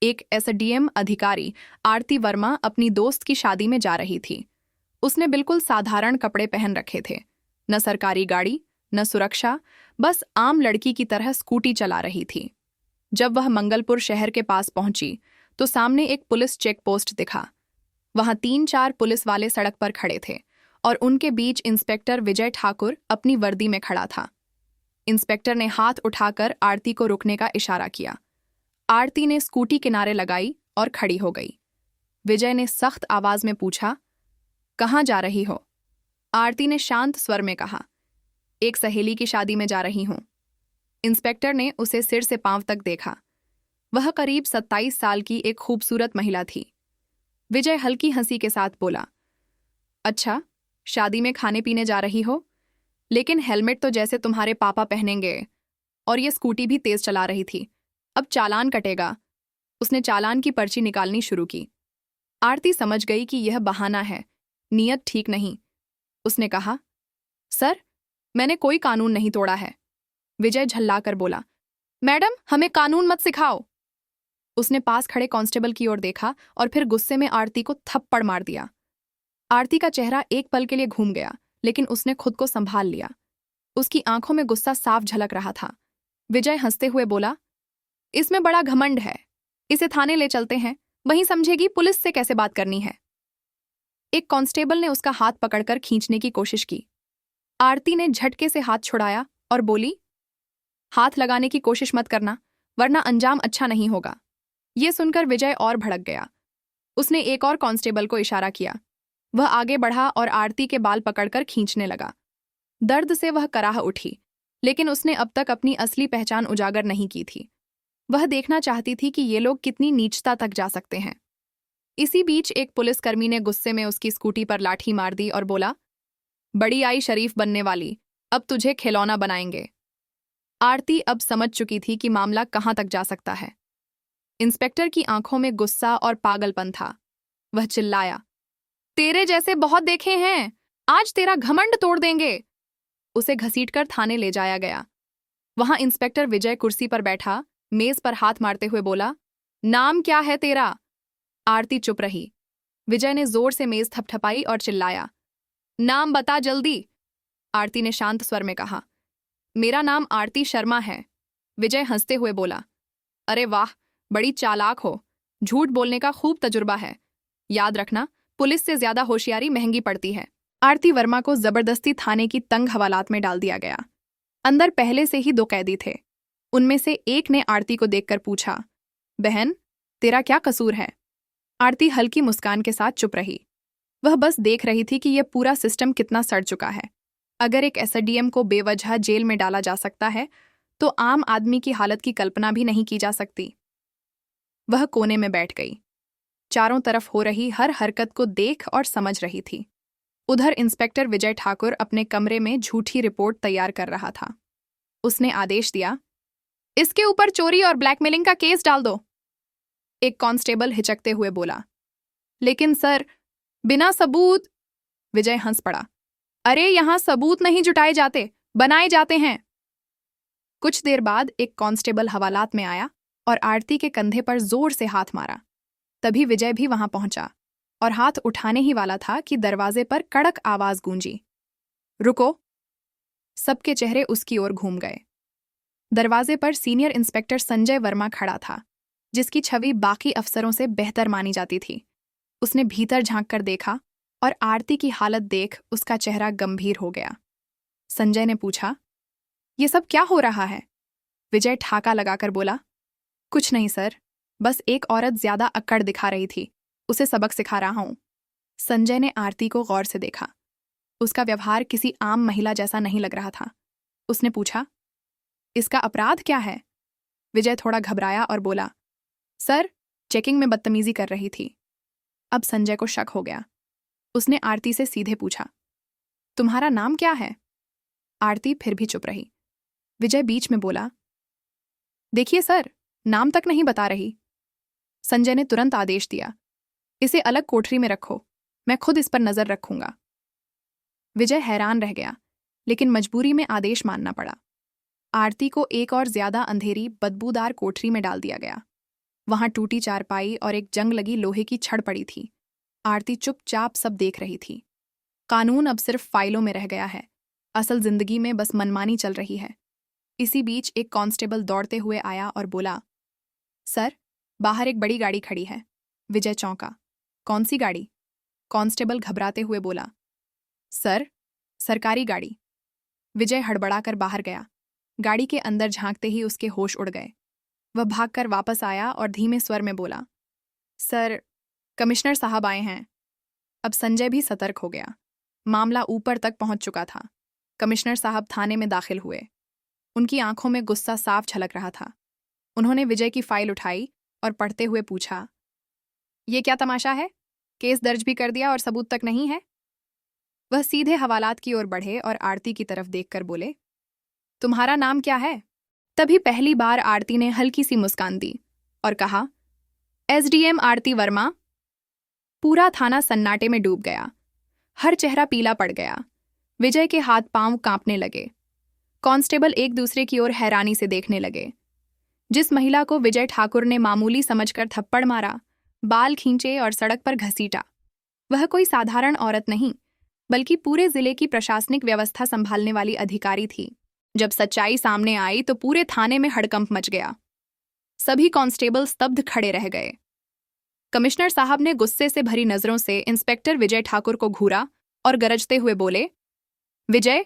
एक एसडीएम अधिकारी आरती वर्मा अपनी दोस्त की शादी में जा रही थी। उसने बिल्कुल साधारण कपड़े पहन रखे थे, न सरकारी गाड़ी न सुरक्षा, बस आम लड़की की तरह स्कूटी चला रही थी। जब वह मंगलपुर शहर के पास पहुंची तो सामने एक पुलिस चेक पोस्ट दिखा। वहां 3-4 पुलिस वाले सड़क पर खड़े थे और उनके बीच इंस्पेक्टर विजय ठाकुर अपनी वर्दी में खड़ा था। इंस्पेक्टर ने हाथ उठाकर आरती को रुकने का इशारा किया। आरती ने स्कूटी किनारे लगाई और खड़ी हो गई। विजय ने सख्त आवाज में पूछा, कहाँ जा रही हो? आरती ने शांत स्वर में कहा, एक सहेली की शादी में जा रही हूं। इंस्पेक्टर ने उसे सिर से पांव तक देखा। वह करीब 27 साल की एक खूबसूरत महिला थी। विजय हल्की हंसी के साथ बोला, अच्छा, शादी में खाने पीने जा रही हो? लेकिन हेलमेट तो जैसे तुम्हारे पापा पहनेंगे। और ये स्कूटी भी तेज चला रही थी। अब चालान कटेगा। उसने चालान की पर्ची निकालनी शुरू की। आरती समझ गई कि यह बहाना है, नियत ठीक नहीं। उसने कहा, सर, मैंने कोई कानून नहीं तोड़ा है। विजय झल्लाकर बोला, मैडम, हमें कानून मत सिखाओ। उसने पास खड़े कांस्टेबल की ओर देखा और फिर गुस्से में आरती को थप्पड़ मार दिया। आरती का चेहरा एक पल के लिए घूम गया, लेकिन उसने खुद को संभाल लिया। उसकी आंखों में गुस्सा साफ झलक रहा था। विजय हंसते हुए बोला, इसमें बड़ा घमंड है। इसे थाने ले चलते हैं, वहीं समझेगी पुलिस से कैसे बात करनी है। एक कांस्टेबल ने उसका हाथ पकड़कर खींचने की कोशिश की। आरती ने झटके से हाथ छुड़ाया और बोली, हाथ लगाने की कोशिश मत करना, वरना अंजाम अच्छा नहीं होगा। यह सुनकर विजय और भड़क गया। उसने एक और कांस्टेबल को इशारा किया। वह आगे बढ़ा और आरती के बाल पकड़कर खींचने लगा। दर्द से वह कराह उठी, लेकिन उसने अब तक अपनी असली पहचान उजागर नहीं की थी। वह देखना चाहती थी कि ये लोग कितनी नीचता तक जा सकते हैं। इसी बीच एक पुलिसकर्मी ने गुस्से में उसकी स्कूटी पर लाठी मार दी और बोला, बड़ी आई शरीफ बनने वाली, अब तुझे खिलौना बनाएंगे। आरती अब समझ चुकी थी कि मामला कहां तक जा सकता है। इंस्पेक्टर की आंखों में गुस्सा और पागलपन था। वह चिल्लाया, तेरे जैसे बहुत देखे हैं, आज तेरा घमंड तोड़ देंगे। उसे घसीटकर थाने ले जाया गया। वहां इंस्पेक्टर विजय कुर्सी पर बैठा, मेज पर हाथ मारते हुए बोला, नाम क्या है तेरा? आरती चुप रही। विजय ने जोर से मेज थपथपाई और चिल्लाया, नाम बता जल्दी। आरती ने शांत स्वर में कहा, मेरा नाम आरती शर्मा है। विजय हंसते हुए बोला, अरे वाह, बड़ी चालाक हो। झूठ बोलने का खूब तजुर्बा है। याद रखना, पुलिस से ज्यादा होशियारी महंगी पड़ती है। आरती वर्मा को जबरदस्ती थाने की तंग हवालात में डाल दिया गया। अंदर पहले से ही 2 कैदी थे। उनमें से एक ने आरती को देखकर पूछा, बहन, तेरा क्या कसूर है? आरती हल्की मुस्कान के साथ चुप रही। वह बस देख रही थी कि यह पूरा सिस्टम कितना सड़ चुका है। अगर एक एसडीएम को बेवजह जेल में डाला जा सकता है, तो आम आदमी की हालत की कल्पना भी नहीं की जा सकती। वह कोने में बैठ गई, चारों तरफ हो रही हर हरकत को देख और समझ रही थी। उधर इंस्पेक्टर विजय ठाकुर अपने कमरे में झूठी रिपोर्ट तैयार कर रहा था। उसने आदेश दिया, इसके ऊपर चोरी और ब्लैकमेलिंग का केस डाल दो। एक कांस्टेबल हिचकते हुए बोला, लेकिन सर, बिना सबूत। विजय हंस पड़ा, अरे यहां सबूत नहीं जुटाए जाते, बनाए जाते हैं। कुछ देर बाद एक कांस्टेबल हवालात में आया और आरती के कंधे पर जोर से हाथ मारा। तभी विजय भी वहां पहुंचा और हाथ उठाने ही वाला था कि दरवाजे पर कड़क आवाज गूंजी, रुको। सबके चेहरे उसकी ओर घूम गए। दरवाजे पर सीनियर इंस्पेक्टर संजय वर्मा खड़ा था, जिसकी छवि बाकी अफसरों से बेहतर मानी जाती थी। उसने भीतर झांककर देखा और आरती की हालत देख उसका चेहरा गंभीर हो गया। संजय ने पूछा, ये सब क्या हो रहा है? विजय ठाका लगाकर बोला, कुछ नहीं सर, बस एक औरत ज्यादा अक्कड़ दिखा रही थी, उसे सबक सिखा रहा हूं। संजय ने आरती को गौर से देखा। उसका व्यवहार किसी आम महिला जैसा नहीं लग रहा था। उसने पूछा, इसका अपराध क्या है? विजय थोड़ा घबराया और बोला, सर, चेकिंग में बदतमीजी कर रही थी। अब संजय को शक हो गया। उसने आरती से सीधे पूछा, तुम्हारा नाम क्या है? आरती फिर भी चुप रही। विजय बीच में बोला, देखिए सर, नाम तक नहीं बता रही। संजय ने तुरंत आदेश दिया, इसे अलग कोठरी में रखो, मैं खुद इस पर नजर रखूंगा। विजय हैरान रह गया, लेकिन मजबूरी में आदेश मानना पड़ा। आरती को एक और ज्यादा अंधेरी बदबूदार कोठरी में डाल दिया गया। वहां टूटी चारपाई और एक जंग लगी लोहे की छड़ पड़ी थी। आरती चुपचाप सब देख रही थी। कानून अब सिर्फ फाइलों में रह गया है, असल जिंदगी में बस मनमानी चल रही है। इसी बीच एक कांस्टेबल दौड़ते हुए आया और बोला, सर, बाहर एक बड़ी गाड़ी खड़ी है। विजय चौंका। कौन सी गाड़ी? कांस्टेबल घबराते हुए बोला, सर, सरकारी गाड़ी। विजय हड़बड़ाकर बाहर गया। गाड़ी के अंदर झांकते ही उसके होश उड़ गए। वह भागकर वापस आया और धीमे स्वर में बोला, सर, कमिश्नर साहब आए हैं। अब संजय भी सतर्क हो गया। मामला ऊपर तक पहुंच चुका था। कमिश्नर साहब थाने में दाखिल हुए। उनकी आंखों में गुस्सा साफ झलक रहा था। उन्होंने विजय की फाइल उठाई और पढ़ते हुए पूछा, ये क्या तमाशा है? केस दर्ज भी कर दिया और सबूत तक नहीं है? वह सीधे हवालात की ओर बढ़े और आरती की तरफ देखकर बोले, तुम्हारा नाम क्या है? तभी पहली बार आरती ने हल्की सी मुस्कान दी और कहा, एसडीएम आरती वर्मा। पूरा थाना सन्नाटे में डूब गया। हर चेहरा पीला पड़ गया। विजय के हाथ पांव कांपने लगे। कांस्टेबल एक दूसरे की ओर हैरानी से देखने लगे। जिस महिला को विजय ठाकुर ने मामूली समझकर थप्पड़ मारा, बाल खींचे और सड़क पर घसीटा, वह कोई साधारण औरत नहीं, बल्कि पूरे जिले की प्रशासनिक व्यवस्था संभालने वाली अधिकारी थी। जब सच्चाई सामने आई तो पूरे थाने में हड़कंप मच गया। सभी कांस्टेबल स्तब्ध खड़े रह गए। कमिश्नर साहब ने गुस्से से भरी नजरों से इंस्पेक्टर विजय ठाकुर को घूरा और गरजते हुए बोले, विजय,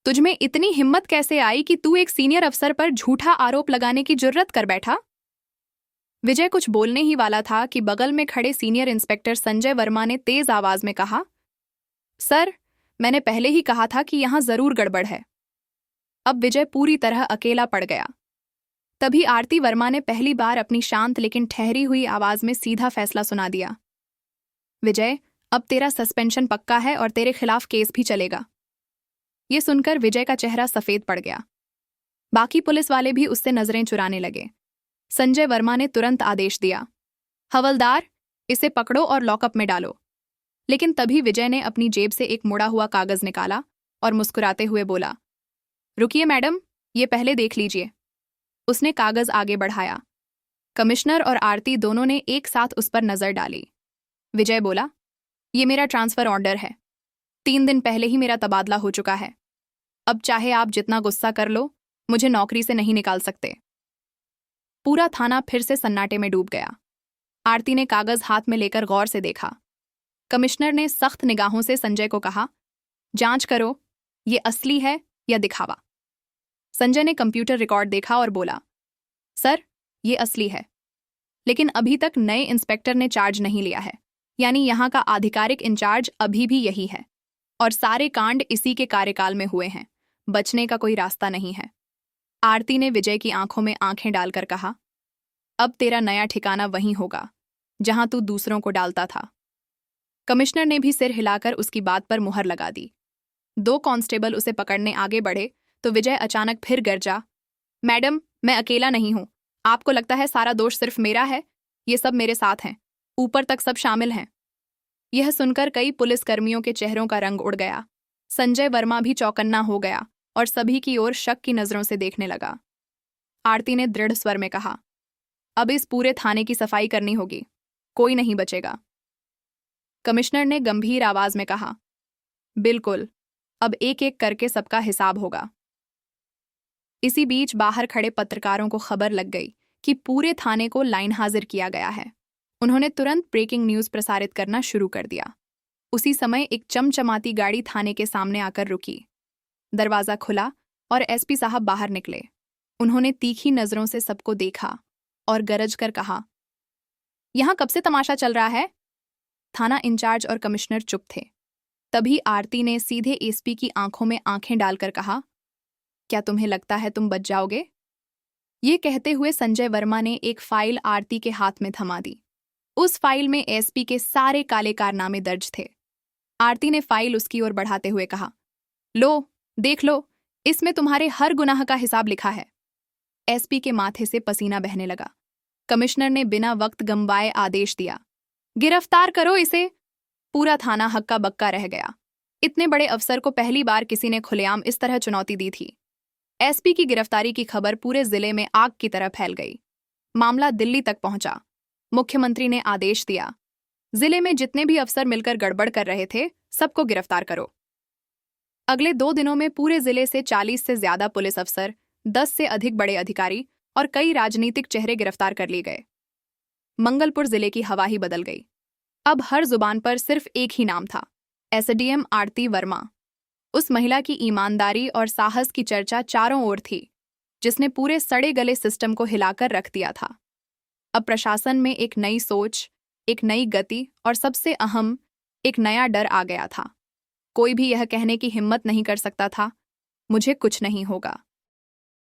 तुझमें इतनी हिम्मत कैसे आई कि तू एक सीनियर अफसर पर झूठा आरोप लगाने की जुर्रत कर बैठा? विजय कुछ बोलने ही वाला था कि बगल में खड़े सीनियर इंस्पेक्टर संजय वर्मा ने तेज आवाज में कहा, सर, मैंने पहले ही कहा था कि यहां जरूर गड़बड़ है। अब विजय पूरी तरह अकेला पड़ गया। तभी आरती वर्मा ने पहली बार अपनी शांत लेकिन ठहरी हुई आवाज में सीधा फैसला सुना दिया, विजय, अब तेरा सस्पेंशन पक्का है और तेरे खिलाफ केस भी चलेगा। ये सुनकर विजय का चेहरा सफेद पड़ गया। बाकी पुलिस वाले भी उससे नजरें चुराने लगे। संजय वर्मा ने तुरंत आदेश दिया, हवलदार, इसे पकड़ो और लॉकअप में डालो। लेकिन तभी विजय ने अपनी जेब से एक मुड़ा हुआ कागज निकाला और मुस्कुराते हुए बोला, रुकिए मैडम, ये पहले देख लीजिए। उसने कागज आगे बढ़ाया। कमिश्नर और आरती दोनों ने एक साथ उस पर नजर डाली। विजय बोला, ये मेरा ट्रांसफर ऑर्डर है। 3 दिन पहले ही मेरा तबादला हो चुका है। अब चाहे आप जितना गुस्सा कर लो, मुझे नौकरी से नहीं निकाल सकते। पूरा थाना फिर से सन्नाटे में डूब गया। आरती ने कागज हाथ में लेकर गौर से देखा। कमिश्नर ने सख्त निगाहों से संजय को कहा, जांच करो, ये असली है या दिखावा। संजय ने कंप्यूटर रिकॉर्ड देखा और बोला, सर, ये असली है, लेकिन अभी तक नए इंस्पेक्टर ने चार्ज नहीं लिया है, यानी यहाँ का आधिकारिक इंचार्ज अभी भी यही है और सारे कांड इसी के कार्यकाल में हुए हैं। बचने का कोई रास्ता नहीं है। आरती ने विजय की आंखों में आंखें डालकर कहा, अब तेरा नया ठिकाना वहीं होगा जहां तू दूसरों को डालता था। कमिश्नर ने भी सिर हिलाकर उसकी बात पर मुहर लगा दी। 2 कांस्टेबल उसे पकड़ने आगे बढ़े तो विजय अचानक फिर गरजा, मैडम, मैं अकेला नहीं हूं। आपको लगता है सारा दोष सिर्फ मेरा है? ये सब मेरे साथ हैं, ऊपर तक सब शामिल हैं। यह सुनकर कई पुलिसकर्मियों के चेहरों का रंग उड़ गया। संजय वर्मा भी चौकन्ना हो गया और सभी की ओर शक की नजरों से देखने लगा। आरती ने दृढ़ स्वर में कहा, अब इस पूरे थाने की सफाई करनी होगी, कोई नहीं बचेगा। कमिश्नर ने गंभीर आवाज में कहा, बिल्कुल, अब एक एक करके सबका हिसाब होगा। इसी बीच बाहर खड़े पत्रकारों को खबर लग गई कि पूरे थाने को लाइन हाजिर किया गया है। उन्होंने तुरंत ब्रेकिंग न्यूज प्रसारित करना शुरू कर दिया। उसी समय एक चमचमाती गाड़ी थाने के सामने आकर रुकी। दरवाजा खुला और एसपी साहब बाहर निकले। उन्होंने तीखी नजरों से सबको देखा और गरज कर कहा, यहां कब से तमाशा चल रहा है? थाना इंचार्ज और कमिश्नर चुप थे। तभी आरती ने सीधे एसपी की आंखों में आंखें डालकर कहा, क्या तुम्हें लगता है तुम बच जाओगे? ये कहते हुए संजय वर्मा ने एक फाइल आरती के हाथ में थमा दी। उस फाइल में एसपी के सारे काले कारनामे दर्ज थे। आरती ने फाइल उसकी ओर बढ़ाते हुए कहा, लो, देख लो, इसमें तुम्हारे हर गुनाह का हिसाब लिखा है। एसपी के माथे से पसीना बहने लगा। कमिश्नर ने बिना वक्त गंवाए आदेश दिया, गिरफ्तार करो इसे। पूरा थाना हक्का बक्का रह गया। इतने बड़े अफसर को पहली बार किसी ने खुलेआम इस तरह चुनौती दी थी। एसपी की गिरफ्तारी की खबर पूरे जिले में आग की तरह फैल गई। मामला दिल्ली तक पहुंचा। मुख्यमंत्री ने आदेश दिया, जिले में जितने भी अफसर मिलकर गड़बड़ कर रहे थे, सबको गिरफ्तार करो। अगले 2 दिनों में पूरे जिले से 40 से ज्यादा पुलिस अफसर, 10 से अधिक बड़े अधिकारी और कई राजनीतिक चेहरे गिरफ्तार कर लिए गए। मंगलपुर जिले की हवा ही बदल गई। अब हर जुबान पर सिर्फ एक ही नाम था, एसडीएम आरती वर्मा। उस महिला की ईमानदारी और साहस की चर्चा चारों ओर थी, जिसने पूरे सड़े गले सिस्टम को हिलाकर रख दिया था। अब प्रशासन में एक नई सोच, एक नई गति और सबसे अहम, एक नया डर आ गया था। कोई भी यह कहने की हिम्मत नहीं कर सकता था, मुझे कुछ नहीं होगा।